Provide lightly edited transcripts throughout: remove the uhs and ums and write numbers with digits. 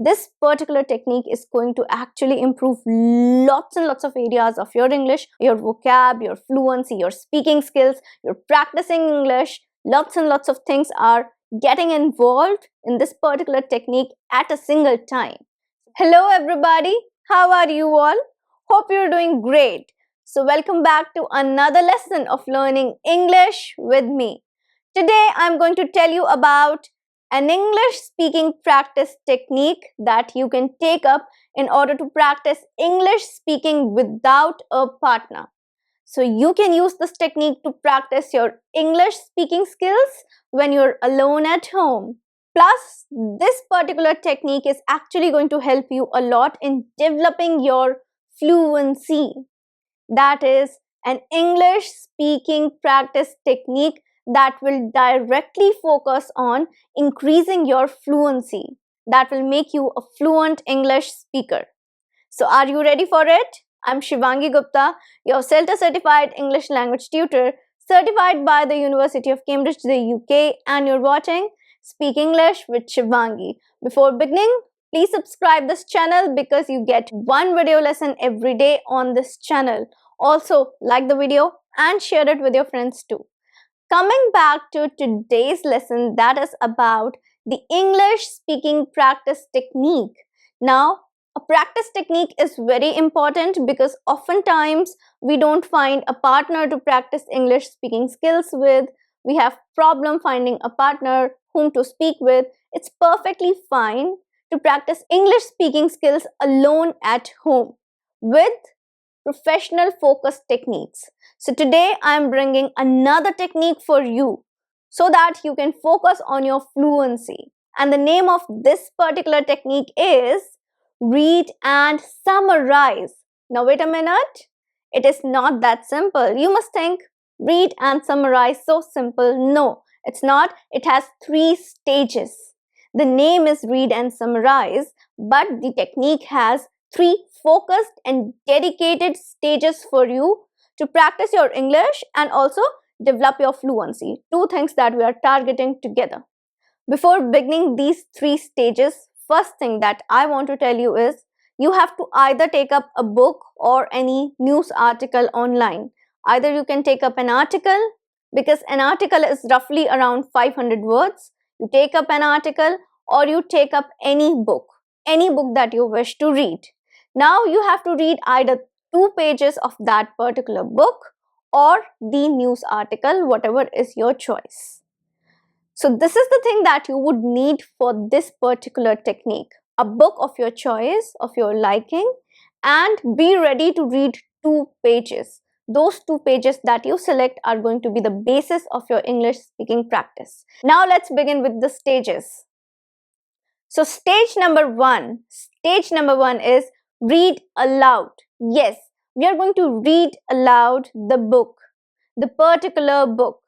This particular technique is going to actually improve lots and lots of areas of your English, your vocab, your fluency, your speaking skills, your practicing English. Lots and lots of things are getting involved in this particular technique at a single time. Hello everybody, how are you all? Hope you're doing great. So welcome back to another lesson of learning English with me. Today I'm going to tell you about an English speaking practice technique that you can take up in order to practice English speaking without a partner. So you can use this technique to practice your English speaking skills when you're alone at home. Plus, this particular technique is actually going to help you a lot in developing your fluency. That is an English speaking practice technique that will directly focus on increasing your fluency. That will make you a fluent English speaker. So are you ready for it? I'm Shivangi Gupta, your CELTA certified English language tutor, certified by the University of Cambridge, the UK, and you're watching Speak English with Shivangi. Before beginning, please subscribe this channel because you get one video lesson every day on this channel. Also, like the video and share it with your friends too. Coming back to today's lesson, that is about the English speaking practice technique. Now, a practice technique is very important because oftentimes we don't find a partner to practice English speaking skills with. We have problem finding a partner whom to speak with. It's perfectly fine to practice English speaking skills alone at home with professional focus techniques. So today I am bringing another technique for you so that you can focus on your fluency. And the name of this particular technique is read and summarize. Now wait a minute. It is not that simple. You must think read and summarize so simple. No, it's not. It has 3 stages. The name is read and summarize, but the technique has 3 focused and dedicated stages for you to practice your English and also develop your fluency. 2 things that we are targeting together. Before beginning these 3 stages, first thing that I want to tell you is you have to either take up a book or any news article online. Either you can take up an article because an article is roughly around 500 words. You take up an article or you take up any book that you wish to read. Now you have to read either 2 pages of that particular book or the news article, whatever is your choice. So this is the thing that you would need for this particular technique. A book of your choice, of your liking, and be ready to read 2 pages. Those 2 pages that you select are going to be the basis of your English speaking practice. Now let's begin with the stages. So stage number 1 is read aloud. Yes, we are going to read aloud the book, the particular book,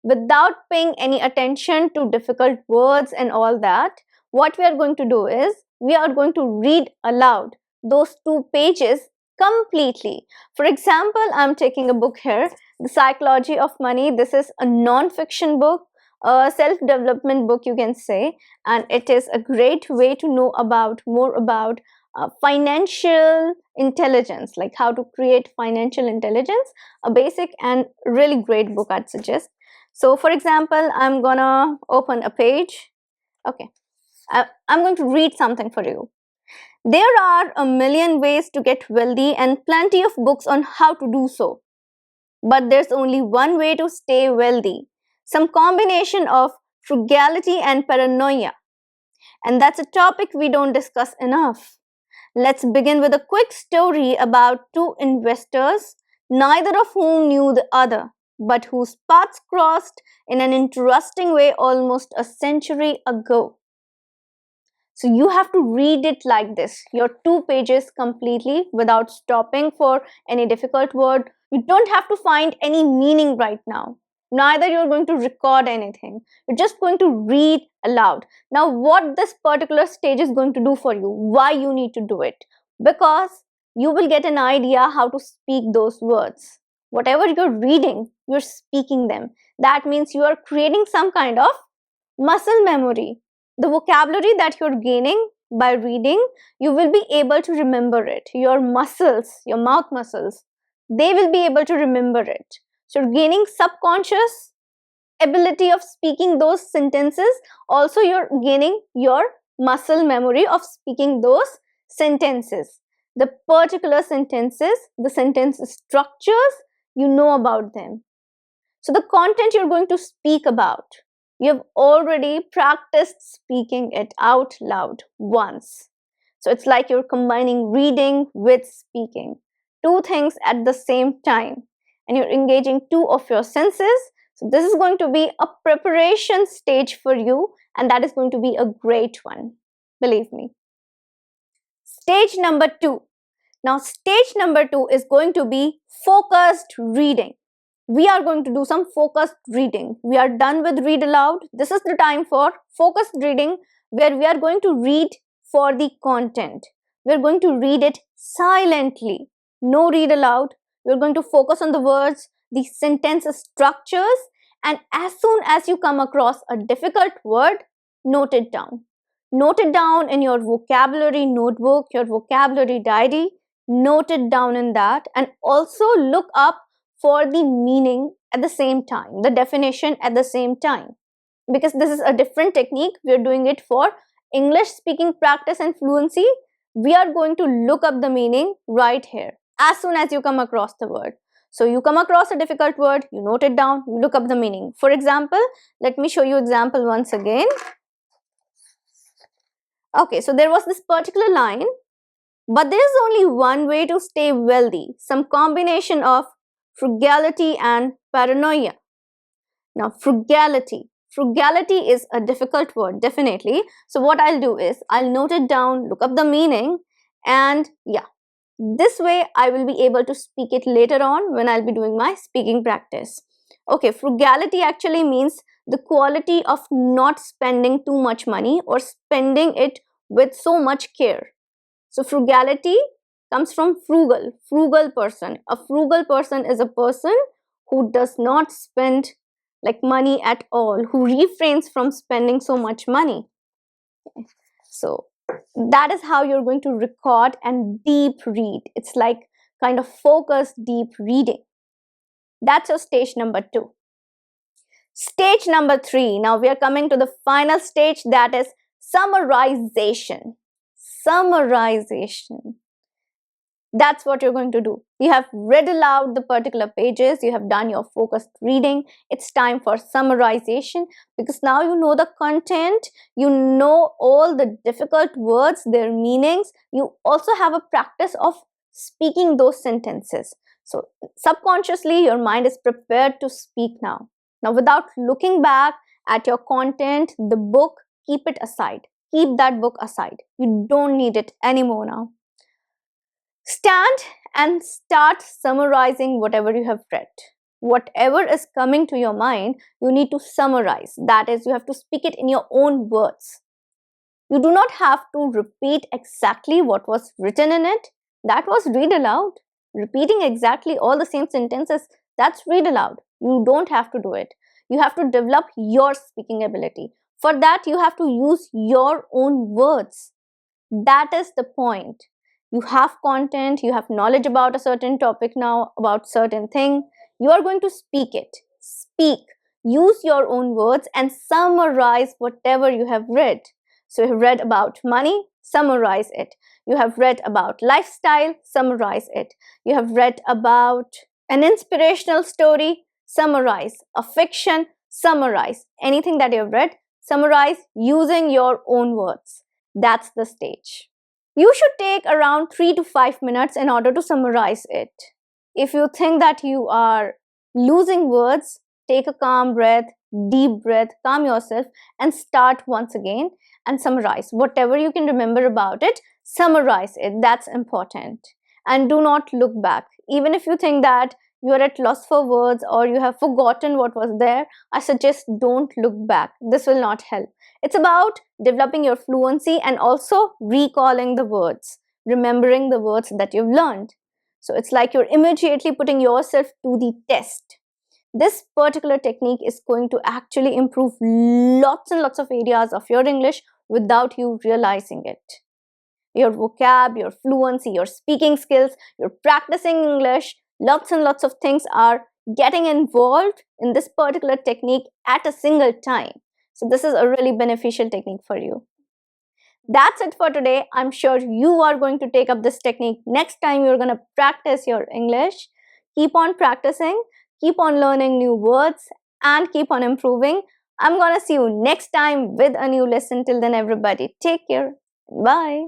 without paying any attention to difficult words and all that. What we are going to do is we are going to read aloud those 2 pages completely. For example, I'm taking a book here, The Psychology of Money. This is a non-fiction book, a self-development book you can say, and it is a great way to know more about financial intelligence, like how to create financial intelligence. A basic and really great book I'd suggest. So for example, I'm gonna open a page. Okay, I'm going to read something for you. There are a million ways to get wealthy and plenty of books on how to do so. But there's only one way to stay wealthy. Some combination of frugality and paranoia. And that's a topic we don't discuss enough. Let's begin with a quick story about 2 investors, neither of whom knew the other, but whose paths crossed in an interesting way almost a century ago. So you have to read it like this, your 2 pages completely without stopping for any difficult word. You don't have to find any meaning right now. Neither you're going to record anything. You're just going to read aloud. Now what this particular stage is going to do for you, why you need to do it, because you will get an idea how to speak those words. Whatever you're reading, you're speaking them. That means you are creating some kind of muscle memory. The vocabulary that you're gaining by reading, you will be able to remember it. Your muscles, your mouth muscles, they will be able to remember it. So you're gaining subconscious ability of speaking those sentences. Also, you're gaining your muscle memory of speaking those sentences. The particular sentences, the sentence structures, you know about them. So the content you're going to speak about, you have already practiced speaking it out loud once. So it's like you're combining reading with speaking, two things at the same time, and you're engaging two of your senses. So this is going to be a preparation stage for you, and that is going to be a great one, believe me. Stage number 2. Now stage number 2 is going to be focused reading. We are going to do some focused reading. We are done with read aloud. This is the time for focused reading, where we are going to read for the content. We are going to read it silently. No read aloud. We are going to focus on the words, the sentence structures, and as soon as you come across a difficult word, note it down. Note it down in your vocabulary notebook, your vocabulary diary. Note it down in that, and also look up for the meaning at the same time, the definition at the same time. Because this is a different technique, we are doing it for English speaking practice and fluency. We are going to look up the meaning right here as soon as you come across the word. So you come across a difficult word, you note it down, you look up the meaning. For example, let me show you example once again. Okay, so there was this particular line, but there is only one way to stay wealthy, some combination of frugality and paranoia. Now, frugality is a difficult word, definitely. So what I'll do is I'll note it down, look up the meaning, and yeah, this way I will be able to speak it later on when I'll be doing my speaking practice. Okay, frugality actually means the quality of not spending too much money or spending it with so much care. So frugality comes from frugal person. A frugal person is a person who does not spend like money at all, who refrains from spending so much money. Okay. So that is how you're going to record and deep read. It's like kind of focused deep reading. That's your stage number 2. Stage number 3. Now we are coming to the final stage, that is summarization. Summarization. That's what you're going to do. You have read aloud the particular pages, you have done your focused reading. It's time for summarization, because now you know the content, you know all the difficult words, their meanings. You also have a practice of speaking those sentences. So subconsciously, your mind is prepared to speak now. Now, without looking back at your content, the book, keep it aside. Keep that book aside. You don't need it anymore now. Stand and start summarizing whatever you have read. Whatever is coming to your mind, you need to summarize. That is, you have to speak it in your own words. You do not have to repeat exactly what was written in it. That was read aloud. Repeating exactly all the same sentences, that's read aloud. You don't have to do it. You have to develop your speaking ability. For that, you have to use your own words. That is the point. You have content, you have knowledge about a certain topic now, about certain thing. You are going to speak it. Speak. Use your own words and summarize whatever you have read. So you have read about money, summarize it. You have read about lifestyle, summarize it. You have read about an inspirational story, summarize. A fiction, summarize. Anything that you have read, summarize using your own words. That's the stage. You should take around 3 to 5 minutes in order to summarize it. If you think that you are losing words, take a calm breath, deep breath, calm yourself, and start once again and summarize. Whatever you can remember about it, summarize it. That's important. And do not look back. Even if you think that you are at loss for words or you have forgotten what was there, I suggest don't look back. This will not help. It's about developing your fluency and also recalling the words, remembering the words that you've learned. So it's like you're immediately putting yourself to the test. This particular technique is going to actually improve lots and lots of areas of your English without you realizing it. Your vocab, your fluency, your speaking skills, your practicing English, lots and lots of things are getting involved in this particular technique at a single time. So this is a really beneficial technique for you. That's it for today. I'm sure you are going to take up this technique next time you're going to practice your English. Keep on practicing, keep on learning new words, and keep on improving. I'm going to see you next time with a new lesson. Till then, everybody, take care. Bye.